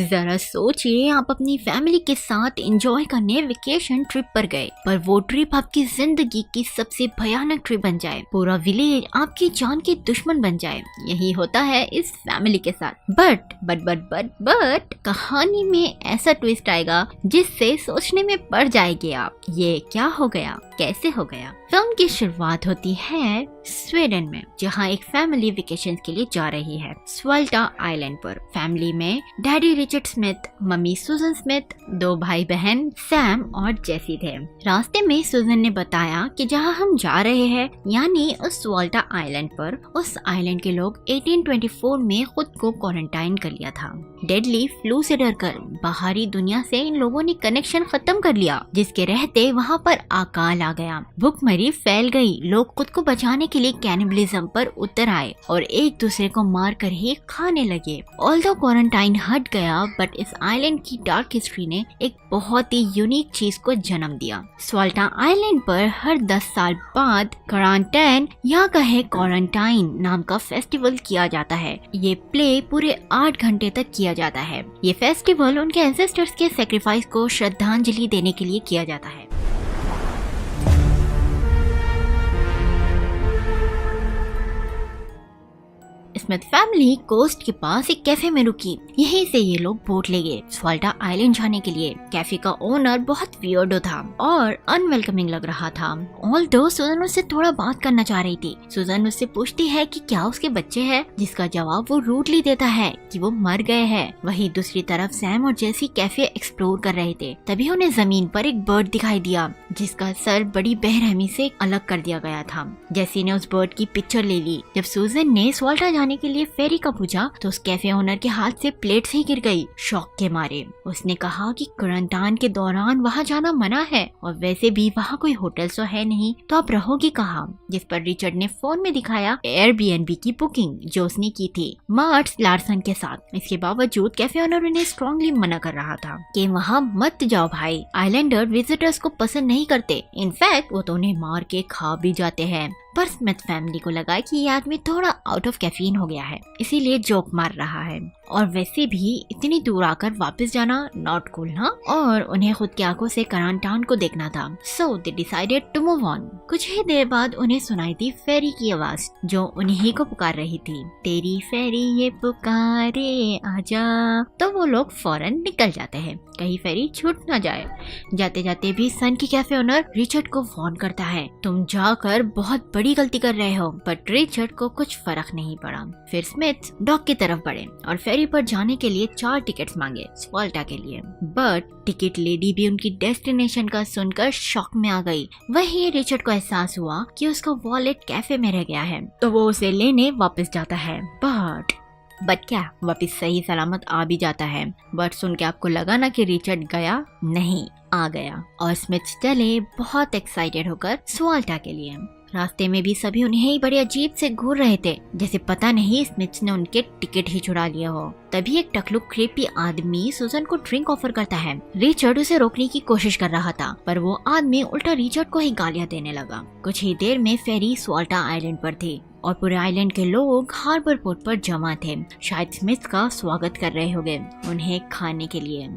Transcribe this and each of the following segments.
जरा सोचिए, आप अपनी फैमिली के साथ एंजॉय करने वेकेशन ट्रिप पर गए, पर वो ट्रिप आपकी जिंदगी की सबसे भयानक ट्रिप बन जाए, पूरा विलेज आपकी जान के दुश्मन बन जाए। यही होता है इस फैमिली के साथ। बट कहानी में ऐसा ट्विस्ट आएगा जिससे सोचने में पड़ जाएंगे आप, ये क्या हो गया, कैसे हो गया। फिल्म की शुरुआत होती है स्वीडन में, जहाँ एक फैमिली वेकेशन के लिए जा रही है स्वाल्टा आइलैंड पर। फैमिली में डैडी रिचर्ड स्मिथ, मम्मी सुजन स्मिथ, 2 भाई बहन सैम और जेसी थे। रास्ते में सुजन ने बताया कि जहाँ हम जा रहे हैं यानी उस स्वाल्टा आइलैंड पर, उस आइलैंड के लोग 1824 में खुद को क्वारंटाइन कर लिया था। डेडली फ्लू से डरकर बाहरी दुनिया से इन लोगों ने कनेक्शन खत्म कर लिया, जिसके रहते वहाँ पर अकाल आ गया, भूखमरी फैल गई, लोग खुद को बचाने के लिए कैनिबलिज्म पर उतर आए और एक दूसरे को मार कर ही खाने लगे। ऑल्दो क्वारंटाइन हट गया, बट इस आइलैंड की डार्क हिस्ट्री ने एक बहुत ही यूनिक चीज को जन्म दिया। स्वाल्टा आइलैंड पर हर 10 साल बाद क्वारंटाइन या कहे क्वारंटाइन नाम का फेस्टिवल किया जाता है। ये प्ले पूरे 8 घंटे तक किया जाता है। ये फेस्टिवल उनके एंसेस्टर्स के सेक्रीफाइस को श्रद्धांजलि देने के लिए किया जाता है। स्मिथ फैमिली कोस्ट के पास एक कैफे में रुकी। यहीं से ये लोग बोट ले गए स्वाल्टा आइलैंड जाने के लिए। कैफे का ओनर बहुत वियर्डो था और अनवेलकमिंग लग रहा था। ऑल्दो सुजन उससे थोड़ा बात करना चाह रही थी। सुजन उससे पूछती है कि क्या उसके बच्चे हैं, जिसका जवाब वो रूडली देता है कि वो मर गए हैं। वहीं दूसरी तरफ सैम और जेसी कैफे एक्सप्लोर कर रहे थे। तभी उन्हें जमीन पर एक बर्ड दिखाई दिया, जिसका सर बड़ी बेरहमी से अलग कर दिया गया था। जेसी ने उस बर्ड की पिक्चर ले ली। जब सुजन ने स्वाल्टा जाने के लिए फेरी का पूछा तो उस कैफे ओनर के हाथ से प्लेट से ही गिर गई शॉक के मारे। उसने कहा कि क्वारंटाइन के दौरान वहाँ जाना मना है और वैसे भी वहाँ कोई होटल तो है नहीं, तो आप रहोगी कहाँ। जिस पर रिचर्ड ने फोन में दिखाया एयरबीएनबी की बुकिंग जो उसने की थी मार्ट्स लार्सन के साथ। इसके बावजूद कैफे ओनर उन्हें स्ट्रांगली मना कर रहा था कि वहाँ मत जाओ भाई, आइलैंडर विजिटर्स को पसंद नहीं करते, इनफैक्ट वो तो उन्हें मार के खा भी जाते हैं। पर स्मिथ फैमिली को लगा कि ये आदमी थोड़ा आउट ऑफ कैफीन हो गया है, इसीलिए जोक मार रहा है। और वैसे भी इतनी दूर आकर वापस जाना नॉट कूल ना, और उन्हें खुद की आंखों से क्वारंटाइन को देखना था। So they decided to move on. कुछ ही देर बाद उन्हें सुनाई थी फेरी की आवाज जो उन्हीं को पुकार रही थी, तेरी फेरी ये पुकारे आजा। तो वो लोग फौरन निकल जाते हैं, कहीं फेरी छूट ना जाए। जाते जाते भी सन की कैफे ओनर रिचर्ड को फोन करता है, तुम जाकर बहुत बड़ी गलती कर रहे हो। बट रिचर्ड को कुछ फर्क नहीं पड़ा। फिर स्मिथ डॉक की तरफ बढ़े और फेरी पर जाने के लिए 4 टिकट्स मांगे स्वाल्टा के लिए। बट टिकट लेडी भी उनकी डेस्टिनेशन का सुनकर शॉक में आ गई। वहीं रिचर्ड को एहसास हुआ कि उसका वॉलेट कैफे में रह गया है, तो वो उसे लेने वापस जाता है। बट क्या वापस सही सलामत आ भी जाता है। बट सुन के आपको लगा ना कि रिचर्ड गया, नहीं आ गया। और स्मिथ चले बहुत एक्साइटेड होकर स्वाल्टा के लिए। रास्ते में भी सभी उन्हें ही बड़े अजीब से घूर रहे थे, जैसे पता नहीं स्मिथ ने उनके टिकट ही चुरा लिया हो। तभी एक टकलू क्रेपी आदमी सुजन को ड्रिंक ऑफर करता है। रिचर्ड उसे रोकने की कोशिश कर रहा था, पर वो आदमी उल्टा रिचर्ड को ही गालियां देने लगा। कुछ ही देर में फेरी स्वाल्टा आइलैंड पर थी और पूरे आइलैंड के लोग हार्बर पोर्ट पर जमा थे। शायद स्मिथ का स्वागत कर रहे होंगे उन्हें खाने के लिए।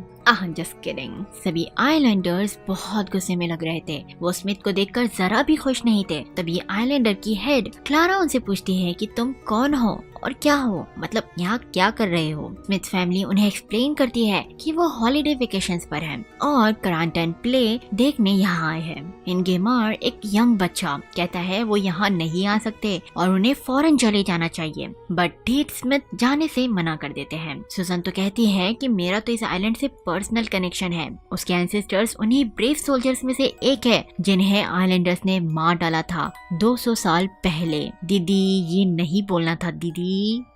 Just kidding. सभी आइलैंडर्स बहुत गुस्से में लग रहे थे। वो स्मिथ को देखकर जरा भी खुश नहीं थे। तभी आइलैंडर की हेड क्लारा उनसे पूछती है कि तुम कौन हो और क्या हो, मतलब यहाँ क्या कर रहे हो। स्मिथ फैमिली उन्हें एक्सप्लेन करती है कि वो हॉलिडे वेकेशंस पर हैं और क्वारंटाइन प्ले देखने यहाँ आए हैं। इन गेमर एक यंग बच्चा कहता है वो यहाँ नहीं आ सकते और उन्हें फौरन चले जाना चाहिए, बट डीड स्मिथ जाने से मना कर देते हैं। सुजन तो कहती है कि मेरा तो इस आइलैंड से पर्सनल कनेक्शन है। उसके एंसेस्टर्स उन्हीं ब्रेव सोल्जर्स में से एक है जिन्हें आइलैंडर्स ने मार डाला था 200 साल पहले। दीदी ये नहीं बोलना था दीदी।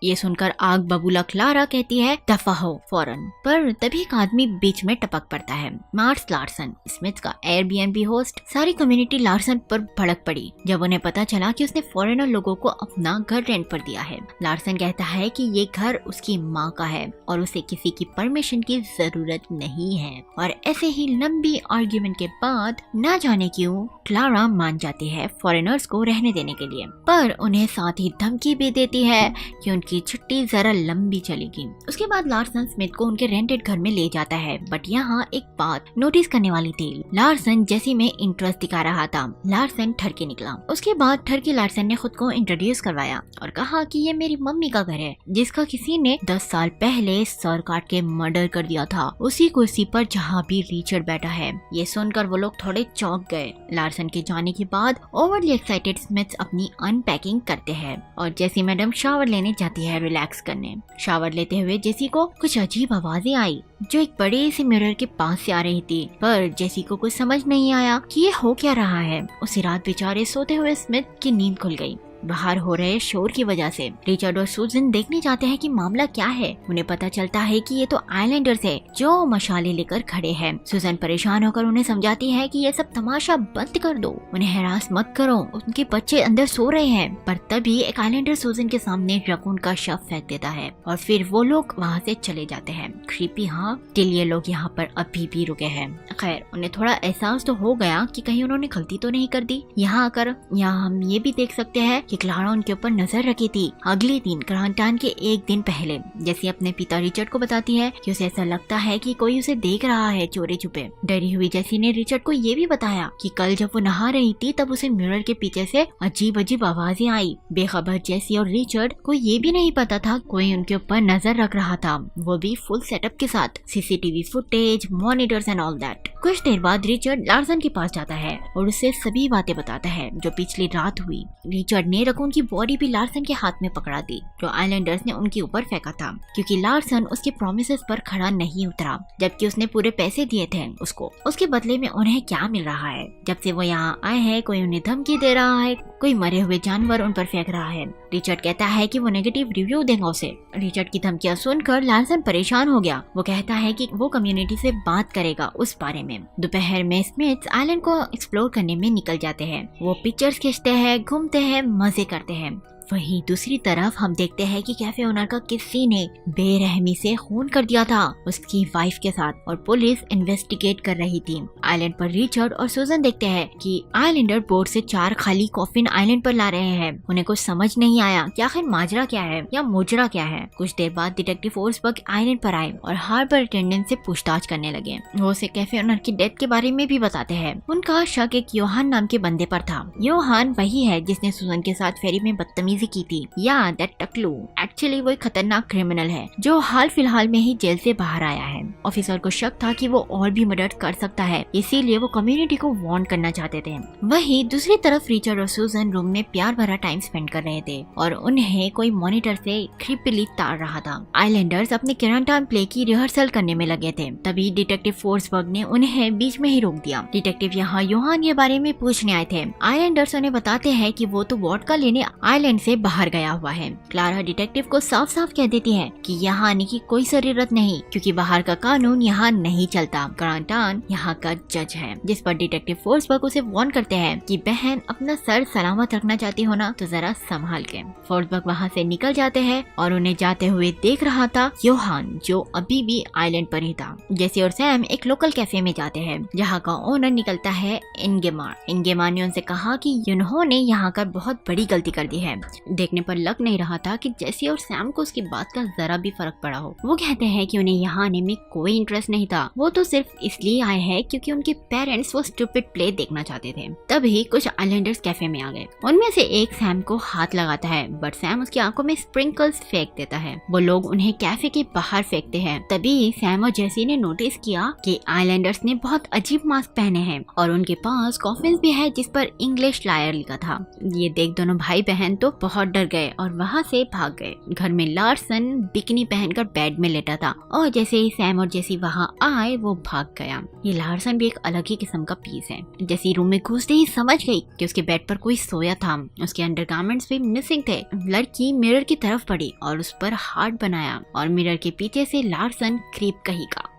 ये सुनकर आग बबूला क्लारा कहती है दफा हो फौरन। पर तभी एक आदमी बीच में टपक पड़ता है, मार्ट्स लार्सन, स्मिथ का एयरबीएनबी होस्ट। सारी कम्युनिटी लार्सन पर भड़क पड़ी जब उन्हें पता चला कि उसने फॉरेनर लोगों को अपना घर रेंट पर दिया है। लार्सन कहता है कि ये घर उसकी माँ का है और उसे किसी की परमिशन की जरूरत नहीं है। और ऐसे ही लंबी आर्ग्यूमेंट के बाद न जाने क्यों क्लारा मान जाती है फॉरेनर्स को रहने देने के लिए, पर उन्हें साथ ही धमकी भी देती है कि उनकी छुट्टी जरा लंबी चलेगी। उसके बाद लार्सन स्मिथ को उनके रेंटेड घर में ले जाता है, बट यहाँ एक बात नोटिस करने वाली थी। लार्सन जेसी में इंटरेस्ट दिखा रहा था। लार्सन ठर के निकला। उसके बाद ठर के लार्सन ने खुद को इंट्रोड्यूस करवाया और कहा कि ये मेरी मम्मी का घर है, जिसका किसी ने 10 साल पहले सर काट के मर्डर कर दिया था, उसी कुर्सी पर जहाँ भी रिचर्ड बैठा है। ये सुनकर वो लोग थोड़े चौंक गए। लार्सन के जाने के बाद ओवरली एक्साइटेड स्मिथ अपनी अनपैकिंग करते हैं और जेसी मैडम शावर लेने जाती है रिलैक्स करने। शावर लेते हुए जेसी को कुछ अजीब आवाजें आई जो एक बड़े से मिरर के पास से आ रही थी, पर जेसी को कुछ समझ नहीं आया कि ये हो क्या रहा है। उसी रात बेचारे सोते हुए स्मिथ की नींद खुल गई बाहर हो रहे शोर की वजह से। रिचर्ड और सूजन देखने जाते हैं कि मामला क्या है। उन्हें पता चलता है कि ये तो आइलैंडर्स है जो मशाले लेकर खड़े हैं। सूजन परेशान होकर उन्हें समझाती है कि ये सब तमाशा बंद कर दो, उन्हें हरास मत करो, उनके बच्चे अंदर सो रहे हैं। पर तभी एक आइलैंडर सूजन के सामने रकून का शव फेंक देता है और फिर वो लोग वहाँ से चले जाते हैं। क्रीपी हाँ, टिल ये लोग यहाँ पर अभी भी रुके हैं। खैर, उन्हें थोड़ा एहसास तो हो गया कि कहीं उन्होंने गलती तो नहीं कर दी। यहाँ आकर यहाँ हम ये भी देख सकते हैं कि क्लारा उनके ऊपर नजर रखी थी। अगले दिन ग्रांटान के एक दिन पहले जैसी अपने पिता रिचर्ड को बताती है कि उसे ऐसा लगता है कि कोई उसे देख रहा है चोरी छुपे। डरी हुई जैसी ने रिचर्ड को ये भी बताया कि कल जब वो नहा रही थी तब उसे मिरर के पीछे से अजीब अजीब आवाजें आई। बेखबर जैसी और रिचर्ड को ये भी नहीं पता था कोई उनके ऊपर नजर रख रहा था, वो भी फुल सेटअप के साथ, CCTV footage, monitors and all that. कुछ देर बाद रिचर्ड लार्सन के पास जाता है और उसे सभी बातें बताता है जो पिछली रात हुई। रिचर्ड ने रकून की बॉडी भी लार्सन के हाथ में पकड़ा दी जो आइलैंडर्स ने उनके ऊपर फेंका था, क्योंकि लार्सन उसके प्रोमिसेस पर खड़ा नहीं उतरा, जबकि उसने पूरे पैसे दिए थे उसको। उसके बदले में उन्हें क्या मिल रहा है? जब से वो यहाँ आए हैं कोई उन्हें धमकी दे रहा है, कोई मरे हुए जानवर उन पर फेंक रहा है। रिचर्ड कहता है कि वो नेगेटिव रिव्यू देगा उसे। रिचर्ड की धमकियां सुनकर लार्सन परेशान हो गया। वो कहता है कि वो कम्युनिटी से बात करेगा उस बारे में। दोपहर में स्मिथ आइलैंड को एक्सप्लोर करने में निकल जाते हैं। वो पिक्चर्स खींचते हैं, घूमते हैं, मजे करते हैं। वहीं दूसरी तरफ हम देखते हैं कि कैफे ओनर का किसी ने बेरहमी से खून कर दिया था उसकी वाइफ के साथ और पुलिस इन्वेस्टिगेट कर रही थी। आइलैंड पर रिचर्ड और सूजन देखते हैं कि आइलैंडर बोट से 4 खाली कॉफिन आइलैंड पर ला रहे हैं। उन्हें कुछ समझ नहीं आया कि आखिर माजरा क्या है या मुजरा क्या है। कुछ देर बाद डिटेक्टिव फोर्सबर्ग आइलैंड पर आए और हार्बर अटेंडेंट से पूछताछ करने लगे। वो उसे कैफे ओनर की डेथ के बारे में भी बताते हैं। उनका शक एक योहान नाम के बंदे पर था। योहान वही है जिसने सूजन के साथ फेरी में बदतमीजी की थी। या दैट टकलू एक्चुअली वो एक खतरनाक क्रिमिनल है जो हाल फिलहाल में ही जेल से बाहर आया है। ऑफिसर को शक था कि वो और भी मर्डर कर सकता है, इसीलिए वो कम्युनिटी को वार्न करना चाहते थे। वहीं दूसरी तरफ रिचर्ड और सूजन रूम में प्यार भरा टाइम स्पेंड कर रहे थे और उन्हें कोई मॉनिटर से क्रीपीली ताड़ रहा था। आइलैंडर्स अपने ग्रांटान प्ले की रिहर्सल करने में लगे थे। तभी डिटेक्टिव फोर्सबर्ग ने उन्हें बीच में ही रोक दिया। डिटेक्टिव यहाँ योहान के बारे में पूछने आए थे। आइलैंडर्स उन्हें बताते हैं कि वो तो वोडका लेने आइलैंड से बाहर गया हुआ है। क्लारा डिटेक्टिव को साफ साफ कह देती है कि यहाँ आने की कोई जरूरत नहीं, क्योंकि बाहर का कानून यहाँ नहीं चलता। ग्रांटान यहाँ का जज है। जिस पर डिटेक्टिव फोर्सबर्ग उसे वार्न करते हैं कि बहन अपना सर सलामत रखना चाहती हो ना तो जरा संभाल के। फोर्सबर्ग वहाँ से निकल जाते हैं और उन्हें जाते हुए देख रहा था योहान जो अभी भी आइलैंड पर ही था। जेसी और सैम एक लोकल कैफे में जाते हैं जहाँ का ओनर निकलता है इंगेमार। इंगेमार ने उनसे कहा कि उन्होंने यहाँ कर बहुत बड़ी गलती कर दी है। देखने पर लग नहीं रहा था कि जेसी और सैम को उसकी बात का जरा भी फर्क पड़ा हो। वो कहते हैं कि उन्हें यहाँ आने में कोई इंटरेस्ट नहीं था, वो तो सिर्फ इसलिए आए हैं क्योंकि उनके पेरेंट्स वो स्टूपिड प्ले देखना चाहते थे। तभी कुछ आइलैंडर्स कैफे में आ गए। उनमें से एक सैम को हाथ लगाता है, बट सैम उसकी आंखों में स्प्रिंकल्स फेंक देता है। वो लोग उन्हें कैफे के बाहर फेंकते हैं। तभी सैम और जेसी ने नोटिस किया कि आइलैंडर्स ने बहुत अजीब मास्क पहने हैं और उनके पास कॉफिन भी है जिस पर इंग्लिश लायर लिखा था। ये देख दोनों भाई बहन तो बहुत डर गए और वहाँ से भाग गए। घर में लार्सन बिकनी पहनकर बेड में लेटा था और जैसे ही सैम और जेसी वहाँ आए वो भाग गया। ये लार्सन भी एक अलग ही किस्म का पीस है। जेसी रूम में घुसते ही समझ गई कि उसके बेड पर कोई सोया था। उसके अंडरगारमेंट्स भी मिसिंग थे। लड़की मिरर की तरफ बढ़ी और उस पर हार्ट बनाया और मिरर के पीछे से लार्सन क्रीप कही का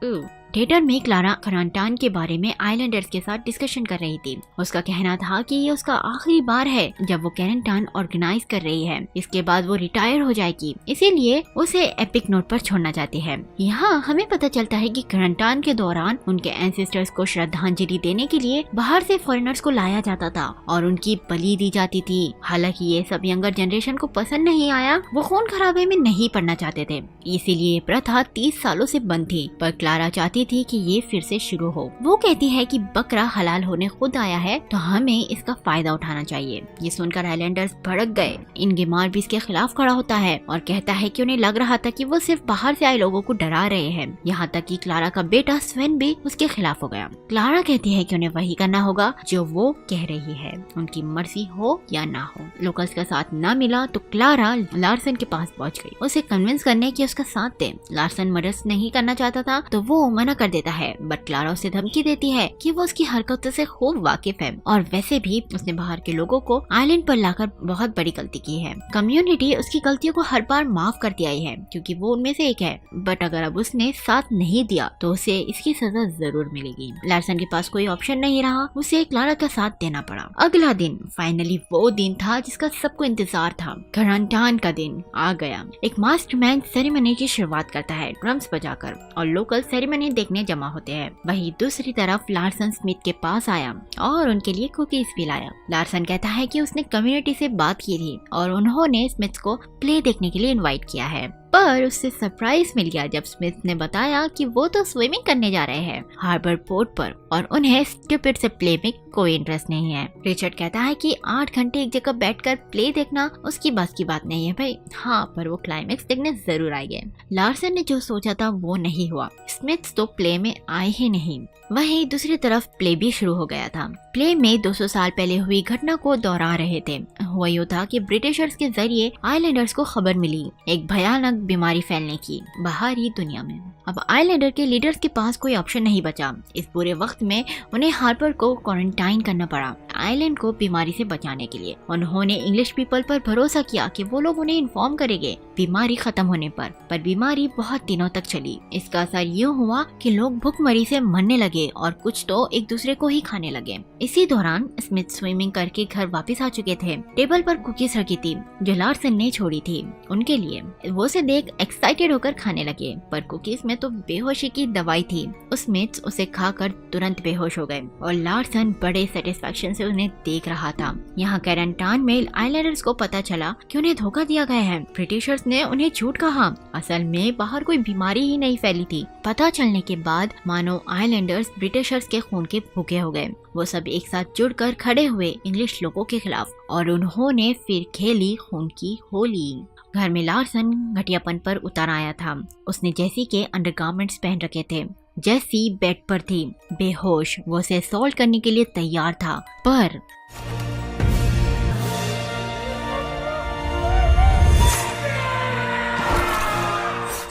थिएटर में क्लारा करंटाइन के बारे में आइलैंडर्स के साथ डिस्कशन कर रही थी। उसका कहना था कि ये उसका आखिरी बार है जब वो करंटाइन ऑर्गेनाइज कर रही है, इसके बाद वो रिटायर हो जाएगी, इसीलिए उसे एपिक नोट पर छोड़ना चाहती है। यहाँ हमें पता चलता है कि करंटाइन के दौरान उनके एंसेस्टर्स को श्रद्धांजलि देने के लिए बाहर से फॉरेनर्स को लाया जाता था और उनकी बलि दी जाती थी। हालांकि ये सब यंगर जनरेशन को पसंद नहीं आया, वो खून खराबे में नहीं पड़ना चाहते थे, इसीलिए ये प्रथा 30 सालों से बंद थी। पर क्लारा चाहती थी कि ये फिर से शुरू हो। वो कहती है कि बकरा हलाल होने खुद आया है तो हमें इसका फायदा उठाना चाहिए। ये सुनकर आइलैंडर्स भड़क गए। इनगेमार भी इसके खिलाफ खड़ा होता है और कहता है कि उन्हें लग रहा था कि वो सिर्फ बाहर से आए लोगों को डरा रहे हैं। यहाँ तक कि क्लारा का बेटा स्वेन भी उसके खिलाफ हो गया। क्लारा कहती है कि उन्हें वही करना होगा जो वो कह रही है, उनकी मर्जी हो या ना हो। लोकल्स का साथ न मिला तो क्लारा लार्सन के पास पहुँच गई, उसे कन्विंस करने की उसका साथ दे। लार्सन मर्डर नहीं करना चाहता था तो वो मना कर देता है, बट क्लारा उसे धमकी देती है कि वो उसकी हरकतों से खूब वाकिफ है और वैसे भी उसने बाहर के लोगों को आइलैंड पर लाकर बहुत बड़ी गलती की है। कम्युनिटी उसकी गलतियों को हर बार माफ करती आई है क्योंकि वो उनमें से एक है, बट अगर अब उसने साथ नहीं दिया तो उसे इसकी सजा जरूर मिलेगी। लार्सन के पास कोई ऑप्शन नहीं रहा, उसे क्लारा का साथ देना पड़ा। अगला दिन फाइनली वो दिन था जिसका सबको इंतजार था। करंटाइन का दिन आ गया। एक मास्टरमाइंड सेरेमनी की शुरुआत करता है ड्रम्स बजाकर और लोकल सेरेमनी देखने जमा होते हैं। वहीं दूसरी तरफ लार्सन स्मिथ के पास आया और उनके लिए कुकीज भी लाया। लार्सन कहता है कि उसने कम्युनिटी से बात की थी और उन्होंने स्मिथ को प्ले देखने के लिए इनवाइट किया है, पर उससे सरप्राइज मिल गया जब स्मिथ ने बताया कि वो तो स्विमिंग करने जा रहे हैं हार्बर पोर्ट पर और उन्हें स्टूपिड से प्ले में कोई इंटरेस्ट नहीं है। रिचर्ड कहता है कि 8 घंटे एक जगह बैठकर प्ले देखना उसकी बस की बात नहीं है भाई। हाँ, पर वो क्लाइमेक्स देखने जरूर आएंगे। लार्सन ने जो सोचा था वो नहीं हुआ, स्मिथ तो प्ले में आए ही नहीं। वहीं दूसरी तरफ प्ले भी शुरू हो गया था। प्ले में 200 साल पहले हुई घटना को दोहरा रहे थे। हुआ यूं था कि ब्रिटिशर्स के जरिए आइलैंडर्स को खबर मिली एक भयानक बीमारी फैलने की बाहरी दुनिया में। अब आइलैंडर के लीडर्स के पास कोई ऑप्शन नहीं बचा। इस बुरे वक्त में उन्हें हार्पर को क्वारंटाइन करना पड़ा आइलैंड को बीमारी से बचाने के लिए। उन्होंने इंग्लिश पीपल पर भरोसा किया कि वो लोग उन्हें इन्फॉर्म करेंगे बीमारी खत्म होने पर बीमारी बहुत दिनों तक चली। इसका असर यूं हुआ कि लोग भूखमरी से मरने लगे और कुछ तो एक दूसरे को ही खाने लगे। इसी दौरान स्मिथ स्विमिंग करके घर वापस आ चुके थे। टेबल पर कुकीज रखी थी जो लार्सन ने छोड़ी थी उनके लिए। वो उसे देख एक्साइटेड होकर खाने लगे, पर कुकीज में तो बेहोशी की दवाई थी। स्मिथ उसे खाकर तुरंत बेहोश हो गए और लार्सन बड़े सेटिस्फेक्शन से उन्हें देख रहा था। यहाँ करंटाइन में आइलैंडर्स को पता चला कि उन्हें धोखा दिया गया है। ब्रिटिशर्स ने उन्हें झूठ कहा, असल में बाहर कोई बीमारी ही नहीं फैली थी। पता चलने के बाद मानो आइलैंडर्स ब्रिटिशर्स के खून के भूखे हो गए। वो सब एक साथ जुड़कर खड़े हुए इंग्लिश लोगों के खिलाफ और उन्होंने फिर खेली खून की होली। घर में लार्सन घटियापन पर उतर आया था। उसने जेसी के अंडरगारमेंट्स पहन रखे थे। जेसी बेड पर थी बेहोश। वो उसे असॉल्ट करने के लिए तैयार था, पर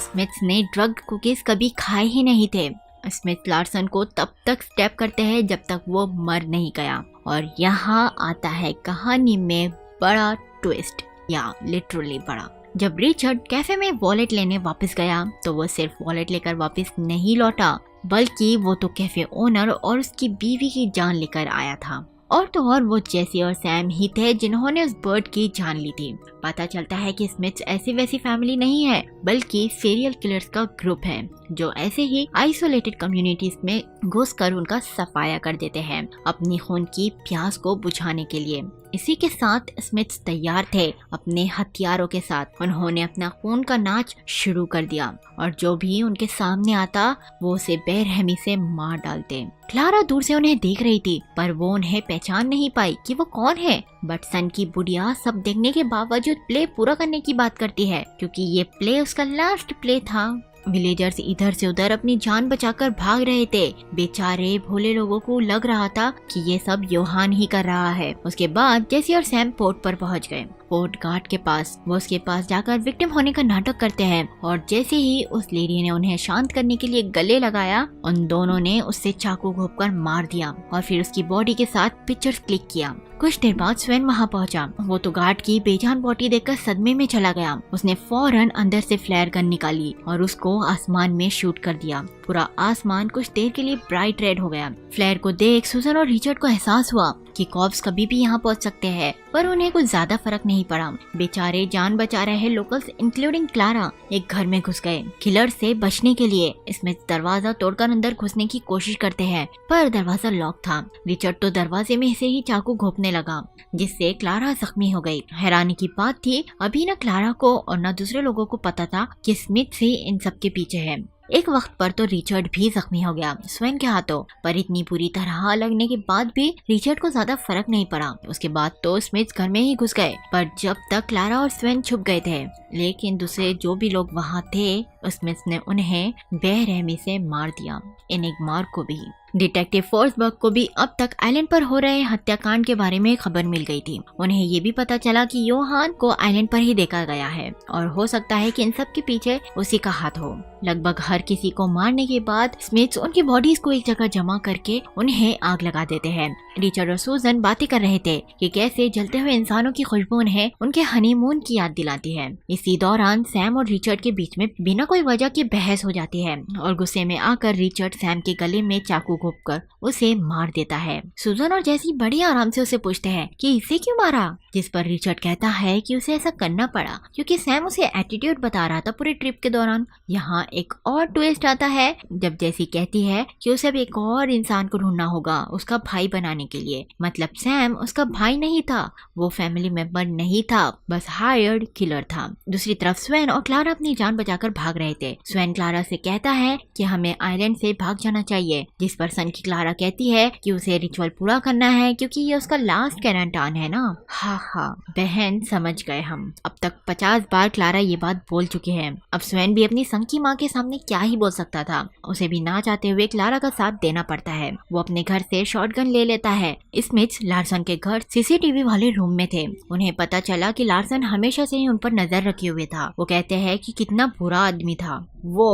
स्मिथ ने ड्रग कुकीज कभी खाए ही नहीं थे। स्मिथ लार्सन को तब तक स्टेप करते हैं जब तक वो मर नहीं गया। और यहाँ आता है कहानी में बड़ा ट्विस्ट, या लिटरली बड़ा। जब रिचर्ड कैफे में वॉलेट लेने वापस गया तो वो सिर्फ वॉलेट लेकर वापस नहीं लौटा, बल्कि वो तो कैफे ओनर और उसकी बीवी की जान लेकर आया था। और तो और वो जेसी और सैम ही थे जिन्होंने उस बर्ड की जान ली थी। पता चलता है कि स्मिथ ऐसी वैसी फैमिली नहीं है, बल्कि सीरियल किलर्स का ग्रुप है जो ऐसे ही आइसोलेटेड कम्युनिटीज में घुसकर उनका सफाया कर देते हैं अपनी खून की प्यास को बुझाने के लिए। इसी के साथ स्मिथ तैयार थे अपने हथियारों के साथ। उन्होंने अपना खून का नाच शुरू कर दिया और जो भी उनके सामने आता वो उसे बेरहमी से मार डालते। क्लारा दूर से उन्हें देख रही थी, पर वो उन्हें पहचान नहीं पाई कि वो कौन है। बट सन की बुढ़िया सब देखने के बावजूद प्ले पूरा करने की बात करती है, क्योंकि ये प्ले उसका लास्ट प्ले था। विलेजर्स इधर से उधर अपनी जान बचाकर भाग रहे थे। बेचारे भोले लोगों को लग रहा था कि ये सब योहान ही कर रहा है। उसके बाद जेसी और सैम पोर्ट पर पहुंच गए। पोर्ट गार्ड के पास वो उसके पास जाकर विक्टिम होने का नाटक करते हैं और जैसे ही उस लेडी ने उन्हें शांत करने के लिए गले लगाया, उन दोनों ने उससे चाकू घोंपकर मार दिया और फिर उसकी बॉडी के साथ पिक्चर्स क्लिक किया। कुछ देर बाद स्वेन वहाँ पहुँचा। वो तो गार्ड की बेजान बॉडी देखकर सदमे में चला गया। उसने फौरन अंदर से फ्लेयर गन निकाली और उसको आसमान में शूट कर दिया। पूरा आसमान कुछ देर के लिए ब्राइट रेड हो गया। फ्लेयर को देख सुजन और रिचर्ड को एहसास हुआ कि कॉप्स कभी भी यहाँ पहुँच सकते हैं, पर उन्हें कुछ ज्यादा फर्क नहीं पड़ा। बेचारे जान बचा रहे लोकल्स इंक्लूडिंग क्लारा एक घर में घुस गए किलर से बचने के लिए। इसमें दरवाजा तोड़कर अंदर घुसने की कोशिश करते हैं, पर दरवाजा लॉक था। रिचर्ड तो दरवाजे में से ही चाकू घोंपने लगा, जिससे क्लारा जख्मी हो गई। हैरानी की बात थी, अभी न क्लारा को और न दूसरे लोगों को पता था कि स्मिथ ही इन सब के पीछे है। एक वक्त पर तो रिचर्ड भी जख्मी हो गया स्वेन के हाथों, पर इतनी बुरी तरह लगने के बाद भी रिचर्ड को ज्यादा फर्क नहीं पड़ा। उसके बाद तो स्मिथ घर में ही घुस गए, पर जब तक क्लारा और स्वेन छुप गए थे, लेकिन दूसरे जो भी लोग वहाँ थे स्मिथ ने उन्हें बेरहमी से मार दिया, एनिग्मा को भी। डिटेक्टिव फोर्सबर्ग को भी अब तक आइलैंड पर हो रहे हत्याकांड के बारे में खबर मिल गई थी। उन्हें ये भी पता चला कि योहान को आइलैंड पर ही देखा गया है और हो सकता है कि इन सब के पीछे उसी का हाथ हो। लगभग हर किसी को मारने के बाद स्मिथ उनकी बॉडीज को एक जगह जमा करके उन्हें आग लगा देते हैं। रिचर्ड और सूजन बातें कर रहे थे कि कैसे जलते हुए इंसानों की खुशबू उन्हें उनके हनीमून की याद दिलाती है। इसी दौरान सैम और रिचर्ड के बीच में बिना कोई वजह की बहस हो जाती है और गुस्से में आकर रिचर्ड सैम के गले में चाकू घोंपकर उसे मार देता है। सूजन और जैसी बड़ी आराम से उसे पूछते हैं कि इसे क्यों मारा, जिस पर रिचर्ड कहता है कि उसे ऐसा करना पड़ा क्योंकि सैम उसे एटीट्यूड बता रहा था पूरे ट्रिप के दौरान। यहाँ एक और ट्विस्ट आता है जब जैसी कहती है कि उसे अब एक और इंसान को ढूंढना होगा उसका भाई बनाने के लिए। मतलब सैम उसका भाई नहीं था, वो फैमिली मेंबर नहीं था, बस हायर्ड किलर था। दूसरी तरफ स्वेन और क्लारा अपनी जान बचाकर भाग रहे थे। स्वेन क्लारा से कहता है कि हमें आइलैंड से भाग जाना चाहिए, जिस पर सन की क्लारा कहती है कि उसे रिचुअल पूरा करना है क्योंकि ये उसका लास्ट कैरेंटान है ना। हाँ बहन, समझ गए हम। अब तक 50 बार क्लारा ये बात बोल चुकी है। अब स्वेन भी अपनी संकी माँ के सामने क्या ही बोल सकता था। उसे भी ना चाहते हुए क्लारा का साथ देना पड़ता है। वो अपने घर से शॉटगन ले लेता है। स्मिथ लार्सन के घर सीसीटीवी वाले रूम में थे। उन्हें पता चला कि लार्सन हमेशा से ही उन पर नजर रखे हुए था। वो कहते हैं कि कितना बुरा आदमी था वो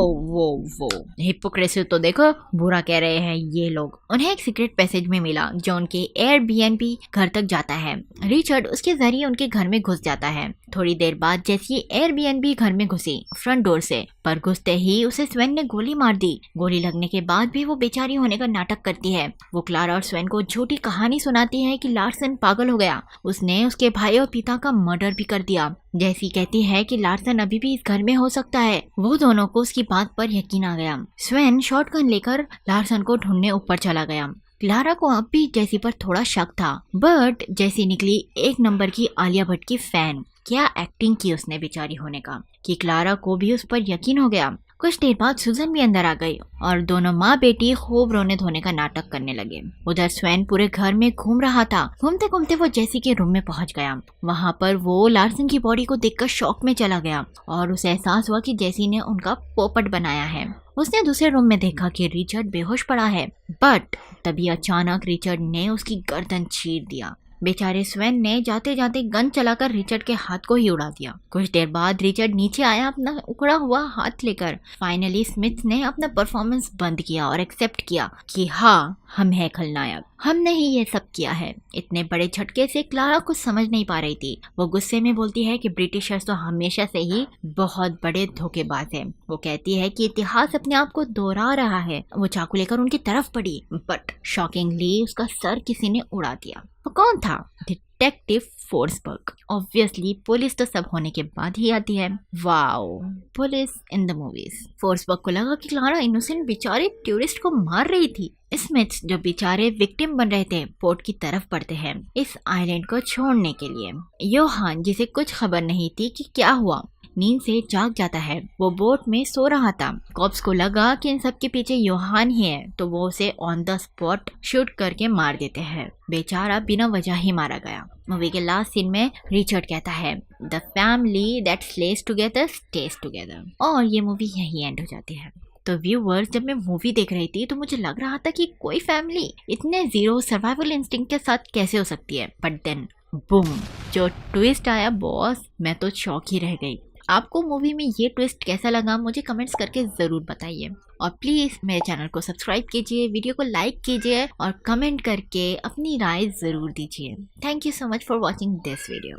हिपोक्रेसी तो देखो, बुरा कह रहे हैं ये लोग। उन्हें एक सीक्रेट पैसेज में मिला जो उनके एयरबीएनबी घर तक जाता है। रिचर्ड उसके जरिए उनके घर में घुस जाता है। थोड़ी देर बाद जैसे एयरबीएनबी घर में घुसी फ्रंट डोर से, पर घुसते ही उसे स्वेन ने गोली मार दी। गोली लगने के बाद भी वो बेचारी होने का नाटक करती है। वो क्लारा और स्वेन को झूठी कहानी सुनाती है कि लार्सन पागल हो गया, उसने उसके भाई और पिता का मर्डर भी कर दिया। जैसी कहती है कि लार्सन अभी भी इस घर में हो सकता है। वो दोनों को उसकी बात पर यकीन आ गया। स्वेन शॉटगन लेकर लार्सन को ढूंढने ऊपर चला गया। क्लारा को अब भी जैसी पर थोड़ा शक था, बट जैसी निकली एक नंबर की आलिया भट्ट की फैन। क्या एक्टिंग की उसने बेचारी होने का कि क्लारा को भी उस पर यकीन हो गया। कुछ देर बाद सुजन भी अंदर आ गई और दोनों माँ बेटी खूब रोने धोने का नाटक करने लगे। उधर स्वेन पूरे घर में घूम रहा था। घूमते घूमते वो जेसी के रूम में पहुंच गया। वहाँ पर वो लार्सन की बॉडी को देखकर शॉक में चला गया और उसे एहसास हुआ कि जेसी ने उनका पोपट बनाया है। उसने दूसरे रूम में देखा कि रिचर्ड बेहोश पड़ा है, बट तभी अचानक रिचर्ड ने उसकी गर्दन चीर दिया। बेचारे स्वेन ने जाते जाते गन चलाकर रिचर्ड के हाथ को ही उड़ा दिया। कुछ देर बाद रिचर्ड नीचे आया अपना उखड़ा हुआ हाथ लेकर। फाइनली स्मिथ ने अपना परफॉर्मेंस बंद किया और एक्सेप्ट किया कि हाँ, हम हैं खलनायक, हमने ही ये सब किया है। इतने बड़े झटके से क्लारा कुछ समझ नहीं पा रही थी। वो गुस्से में बोलती है कि ब्रिटिशर्स तो हमेशा से ही बहुत बड़े धोखेबाज हैं। वो कहती है कि इतिहास अपने आप को दोहरा रहा है। वो चाकू लेकर उनकी तरफ बढ़ी, बट शॉकिंगली उसका सर किसी ने उड़ा दिया। वो कौन था? Detective Forsberg. ऑब्वियसली पुलिस तो सब होने के बाद ही आती है। Wow, police in the movies. Forsberg को लगा कि क्लारा इनोसेंट बेचारे टूरिस्ट को मार रही थी। स्मिथ जो बेचारे विक्टिम बन रहे थे पोर्ट की तरफ बढ़ते हैं इस आइलैंड को छोड़ने के लिए। योहान, जिसे कुछ खबर नहीं थी कि क्या हुआ, नींद से जाग जाता है। वो बोट में सो रहा था। कॉप्स को लगा कि इन सब के पीछे योहान ही है, तो वो उसे ऑन द स्पॉट शूट करके मार देते हैं। बेचारा बिना वजह ही मारा गया। मूवी के लास्ट सीन में रिचर्ड कहता है, the family that sledge together stage together, और ये मूवी यही एंड हो जाती है। तो व्यूअर्स, जब मैं मूवी देख रही थी तो मुझे लग रहा था कि कोई फैमिली इतने जीरो सर्वाइवल इंस्टिंक्ट के साथ कैसे हो सकती है, बट देन बूम, जो ट्विस्ट आया बॉस, मैं तो शॉक ही रह गई। आपको मूवी में ये ट्विस्ट कैसा लगा मुझे कमेंट्स करके ज़रूर बताइए, और प्लीज़ मेरे चैनल को सब्सक्राइब कीजिए, वीडियो को लाइक कीजिए और कमेंट करके अपनी राय ज़रूर दीजिए। Thank you so much for watching this video.